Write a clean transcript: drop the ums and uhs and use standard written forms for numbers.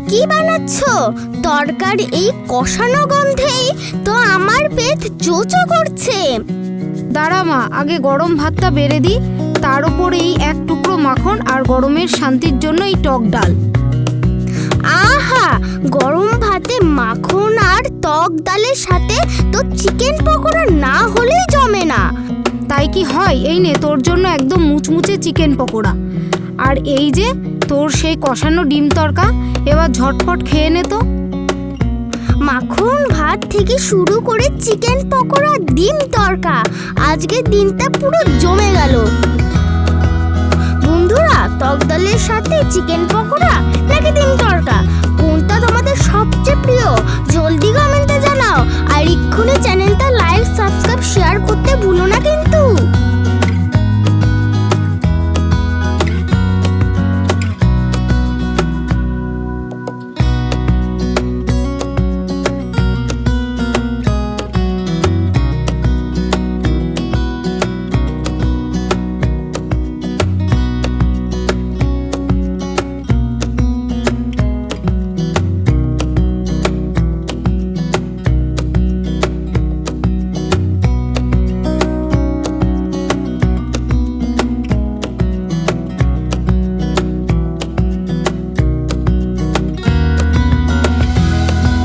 কি বানাচ্ছো? তরকার এই কষানো গন্ধেই তো আমার পেট চোচো করছে। দাঁড়া মা, আগে গরম ভাতটা বেড়ে দিই, তার উপরেই এক টুকরো মাখন আর গরমের শান্তির জন্য এই টক ডাল। আহা, গরম ভাতে মাখন আর টক ডালের সাথে তো চিকেন পকোড়া না হলেই জমে না। তাই কি হয়? এই নে তোর জন্য একদম মুচমুচে চিকেন পকোড়া, আর এই যে তোর সেই কষানো ডিম তরকা। এবার ঝটপট খেয়ে নে তো। মাখন ভাত থেকে শুরু করে চিকেন পকোড়া, ডিম তরকা, আজকের দিনটা পুরো জমে গেল। বন্ধুরা, টক ডালের সাথে চিকেন পকোড়া নাকি ডিম তরকা, কোনটা তোমাদের সবচেয়ে প্রিয়? জলদি কমেন্টে জানাও। আর এক্ষুনি চ্যানেলটা লাইক, সাবস্ক্রাইব, শেয়ার করতে ভুলো না কিন্তু।